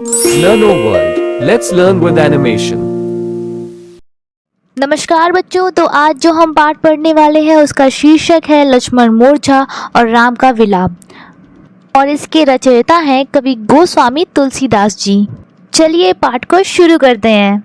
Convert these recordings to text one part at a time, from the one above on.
Learn O World. Let's learn with animation. नमस्कार बच्चों। तो आज जो हम पाठ पढ़ने वाले हैं उसका शीर्षक है लक्ष्मण मूर्छा और राम का विलाप, और इसके रचयिता हैं कवि गोस्वामी तुलसीदास जी। चलिए पाठ को शुरू करते हैं।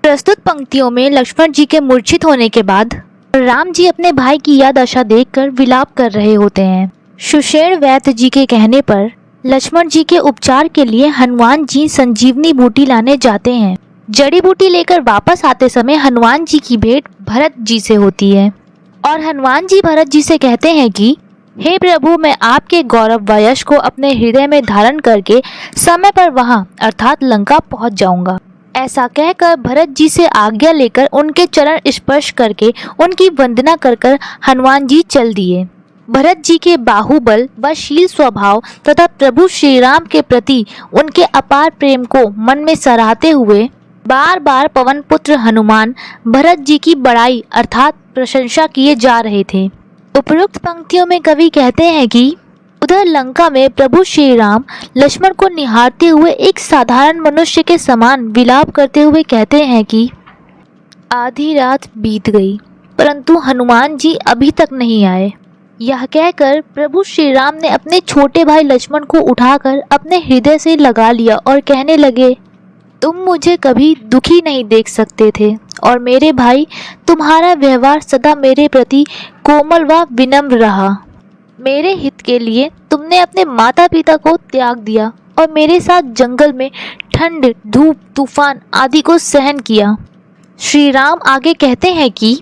प्रस्तुत पंक्तियों में लक्ष्मण जी के मूर्छित होने के बाद राम जी अपने भाई की यह दशा देखकर विलाप कर रहे होते हैं। सुषेण वैद्य जी के कहने पर लक्ष्मण जी के उपचार के लिए हनुमान जी संजीवनी बूटी लाने जाते हैं। जड़ी बूटी लेकर वापस आते समय हनुमान जी की भेंट भरत जी से होती है और हनुमान जी भरत जी से कहते हैं कि हे प्रभु, मैं आपके गौरव व यश को अपने हृदय में धारण करके समय पर वहां अर्थात लंका पहुंच जाऊंगा। ऐसा कहकर भरत जी से आज्ञा लेकर उनके चरण स्पर्श करके उनकी वंदना कर हनुमान जी चल दिए। भरत जी के बाहुबल व शील स्वभाव तथा प्रभु श्री राम के प्रति उनके अपार प्रेम को मन में सराहते हुए बार बार पवन पुत्र हनुमान भरत जी की बड़ाई अर्थात प्रशंसा किए जा रहे थे। उपरोक्त पंक्तियों में कवि कहते हैं कि उधर लंका में प्रभु श्री राम लक्ष्मण को निहारते हुए एक साधारण मनुष्य के समान विलाप करते हुए कहते हैं कि आधी रात बीत गई परंतु हनुमान जी अभी तक नहीं आए। यह कहकर प्रभु श्री राम ने अपने छोटे भाई लक्ष्मण को उठाकर अपने हृदय से लगा लिया और कहने लगे, तुम मुझे कभी दुखी नहीं देख सकते थे और मेरे भाई, तुम्हारा व्यवहार सदा मेरे प्रति कोमल व विनम्र रहा। मेरे हित के लिए तुमने अपने माता पिता को त्याग दिया और मेरे साथ जंगल में ठंड, धूप, तूफान आदि को सहन किया। श्री राम आगे कहते हैं कि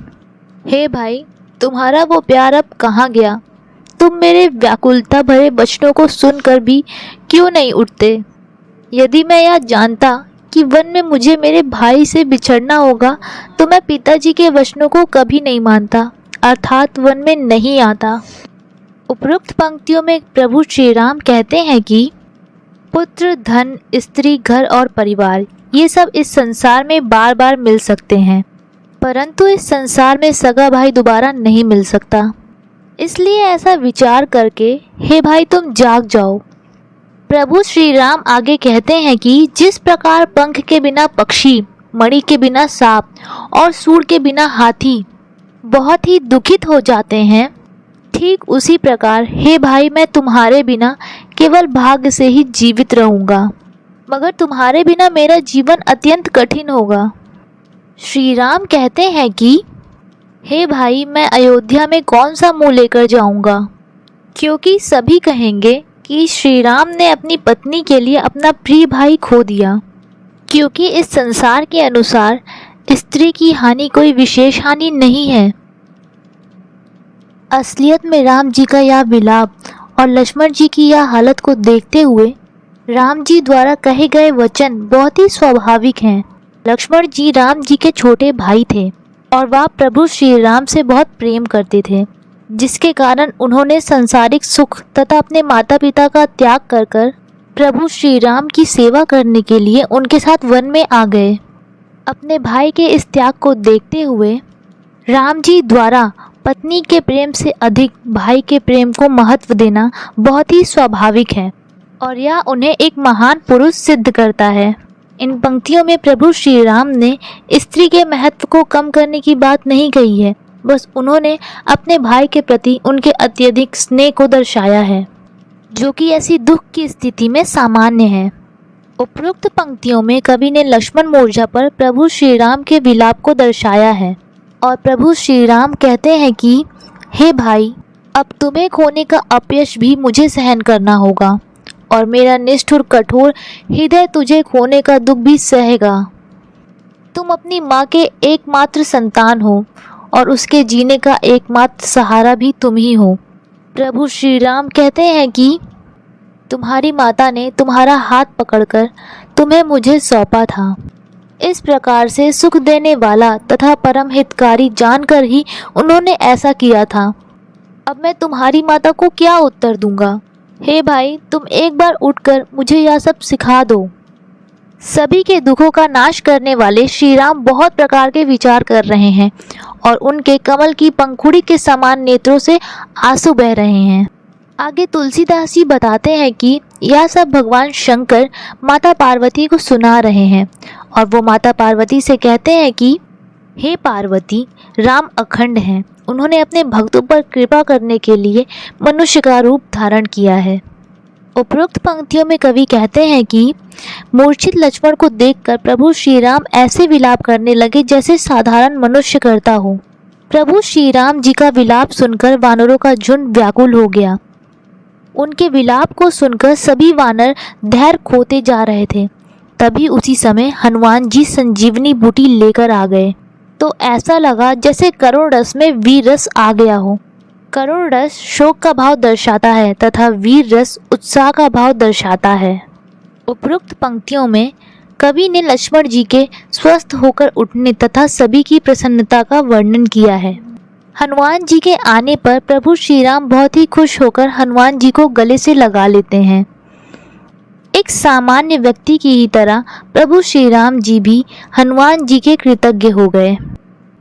हे भाई, तुम्हारा वो प्यार अब कहाँ गया? तुम मेरे व्याकुलता भरे वचनों को सुनकर भी क्यों नहीं उठते? यदि मैं यह जानता कि वन में मुझे मेरे भाई से बिछड़ना होगा तो मैं पिताजी के वचनों को कभी नहीं मानता अर्थात वन में नहीं आता। उपरोक्त पंक्तियों में प्रभु श्री राम कहते हैं कि पुत्र, धन, स्त्री, घर और परिवार ये सब इस संसार में बार बार मिल सकते हैं, परंतु इस संसार में सगा भाई दोबारा नहीं मिल सकता। इसलिए ऐसा विचार करके हे भाई तुम जाग जाओ। प्रभु श्री राम आगे कहते हैं कि जिस प्रकार पंख के बिना पक्षी, मणि के बिना सांप और सूंड के बिना हाथी बहुत ही दुखित हो जाते हैं, ठीक उसी प्रकार हे भाई मैं तुम्हारे बिना केवल भाग्य से ही जीवित रहूँगा, मगर तुम्हारे बिना मेरा जीवन अत्यंत कठिन होगा। श्री राम कहते हैं कि हे भाई, मैं अयोध्या में कौन सा मुँह लेकर जाऊंगा, क्योंकि सभी कहेंगे कि श्री राम ने अपनी पत्नी के लिए अपना प्रिय भाई खो दिया। क्योंकि इस संसार के अनुसार स्त्री की हानि कोई विशेष हानि नहीं है। असलियत में राम जी का यह विलाप और लक्ष्मण जी की यह हालत को देखते हुए राम जी द्वारा कहे गए वचन बहुत ही स्वाभाविक हैं। लक्ष्मण जी राम जी के छोटे भाई थे और वह प्रभु श्री राम से बहुत प्रेम करते थे, जिसके कारण उन्होंने सांसारिक सुख तथा अपने माता पिता का त्याग कर प्रभु श्री राम की सेवा करने के लिए उनके साथ वन में आ गए। अपने भाई के इस त्याग को देखते हुए राम जी द्वारा पत्नी के प्रेम से अधिक भाई के प्रेम को महत्व देना बहुत ही स्वाभाविक है और यह उन्हें एक महान पुरुष सिद्ध करता है। इन पंक्तियों में प्रभु श्री राम ने स्त्री के महत्व को कम करने की बात नहीं कही है, बस उन्होंने अपने भाई के प्रति उनके अत्यधिक स्नेह को दर्शाया है, जो कि ऐसी दुख की स्थिति में सामान्य है। उपरोक्त पंक्तियों में कवि ने लक्ष्मण मूर्छा पर प्रभु श्री राम के विलाप को दर्शाया है और प्रभु श्री राम कहते हैं कि हे भाई, अब तुम्हें खोने का अपयश भी मुझे सहन करना होगा और मेरा निष्ठुर कठोर हृदय तुझे खोने का दुख भी सहेगा। तुम अपनी माँ के एकमात्र संतान हो और उसके जीने का एकमात्र सहारा भी तुम ही हो। प्रभु श्री राम कहते हैं कि तुम्हारी माता ने तुम्हारा हाथ पकड़कर तुम्हें मुझे सौंपा था। इस प्रकार से सुख देने वाला तथा परम हितकारी जानकर ही उन्होंने ऐसा किया था। अब मैं तुम्हारी माता को क्या उत्तर दूंगा? हे भाई, तुम एक बार उठकर मुझे यह सब सिखा दो। सभी के दुखों का नाश करने वाले श्री राम बहुत प्रकार के विचार कर रहे हैं और उनके कमल की पंखुड़ी के समान नेत्रों से आंसू बह रहे हैं। आगे तुलसीदास जी बताते हैं कि यह सब भगवान शंकर माता पार्वती को सुना रहे हैं और वो माता पार्वती से कहते हैं कि हे पार्वती, राम अखंड हैं। उन्होंने अपने भक्तों पर कृपा करने के लिए मनुष्य का रूप धारण किया है। उपरोक्त पंक्तियों में कवि कहते हैं कि मूर्छित लक्ष्मण को देखकर प्रभु श्री राम ऐसे विलाप करने लगे जैसे साधारण मनुष्य करता हो। प्रभु श्री राम जी का विलाप सुनकर वानरों का झुंड व्याकुल हो गया। उनके विलाप को सुनकर सभी वानर धैर्य खोते जा रहे थे। तभी उसी समय हनुमान जी संजीवनी बूटी लेकर आ गए तो ऐसा लगा जैसे करुण रस में वीर रस आ गया हो। करुण रस शोक का भाव दर्शाता है तथा वीर रस उत्साह का भाव दर्शाता है। उपरोक्त पंक्तियों में कवि ने लक्ष्मण जी के स्वस्थ होकर उठने तथा सभी की प्रसन्नता का वर्णन किया है। हनुमान जी के आने पर प्रभु श्री राम बहुत ही खुश होकर हनुमान जी को गले से लगा लेते हैं। एक सामान्य व्यक्ति की ही तरह प्रभु श्री राम जी भी हनुमान जी के कृतज्ञ हो गए।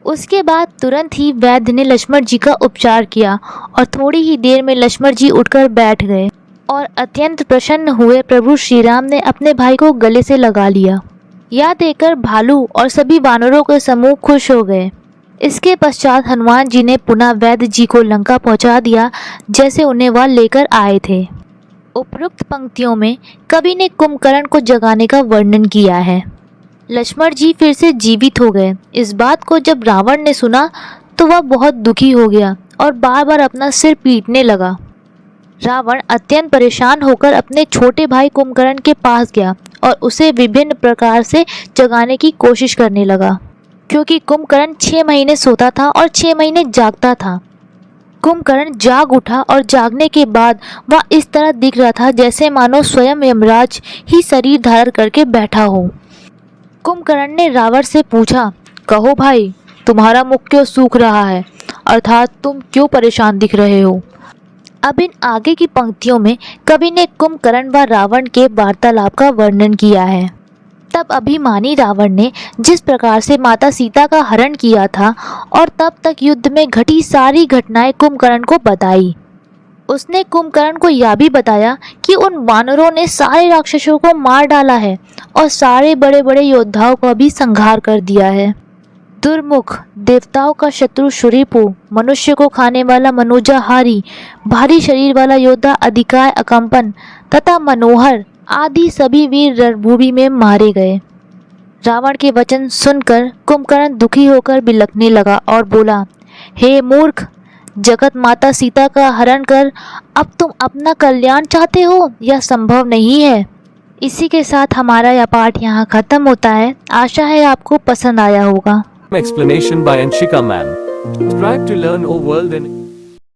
उसके बाद तुरंत ही वैद्य ने लक्ष्मण जी का उपचार किया और थोड़ी ही देर में लक्ष्मण जी उठकर बैठ गए और अत्यंत प्रसन्न हुए प्रभु श्री राम ने अपने भाई को गले से लगा लिया। यह देखकर भालू और सभी वानरों के समूह खुश हो गए। इसके पश्चात हनुमान जी ने पुनः वैद्य जी को लंका पहुंचा दिया जैसे उन्हें वह लेकर आए थे। उपरोक्त पंक्तियों में कवि ने कुंभकर्ण को जगाने का वर्णन किया है। लक्ष्मण जी फिर से जीवित हो गए। इस बात को जब रावण ने सुना तो वह बहुत दुखी हो गया और बार बार अपना सिर पीटने लगा। रावण अत्यंत परेशान होकर अपने छोटे भाई कुंभकर्ण के पास गया और उसे विभिन्न प्रकार से जगाने की कोशिश करने लगा, क्योंकि कुंभकर्ण 6 महीने सोता था और 6 महीने जागता था। कुंभकर्ण जाग उठा और जागने के बाद वह इस तरह दिख रहा था जैसे मानो स्वयं यमराज ही शरीर धारण करके बैठा हो। कुंभकर्ण ने रावण से पूछा, कहो भाई, तुम्हारा मुख क्यों सूख रहा है, अर्थात तुम क्यों परेशान दिख रहे हो। अब इन आगे की पंक्तियों में कवि ने कुंभकर्ण व रावण के वार्तालाप का वर्णन किया है। तब अभिमानी रावण ने जिस प्रकार से माता सीता का हरण किया था और तब तक युद्ध में घटी सारी घटनाएं कुंभकर्ण को बताई। उसने कुंभकर्ण को यह भी बताया कि उन वानरों ने सारे राक्षसों को मार डाला है और सारे बड़े बड़े योद्धाओं का भी संहार कर दिया है। दुर्मुख, देवताओं का शत्रु शूरिपु, मनुष्य को खाने वाला मनोजाहारी, भारी शरीर वाला योद्धा अधिकाय अकंपन तथा मनोहर आदि सभी वीर रणभूमि में मारे गए। रावण के वचन सुनकर कुंभकर्ण दुखी होकर बिलखने लगा और बोला, हे मूर्ख, जगत माता सीता का हरण कर अब तुम अपना कल्याण चाहते हो, यह संभव नहीं है। इसी के साथ हमारा यह पाठ यहाँ खत्म होता है। आशा है आपको पसंद आया होगा। Explanation by Anshika Ma'am. Subscribe to learn O World in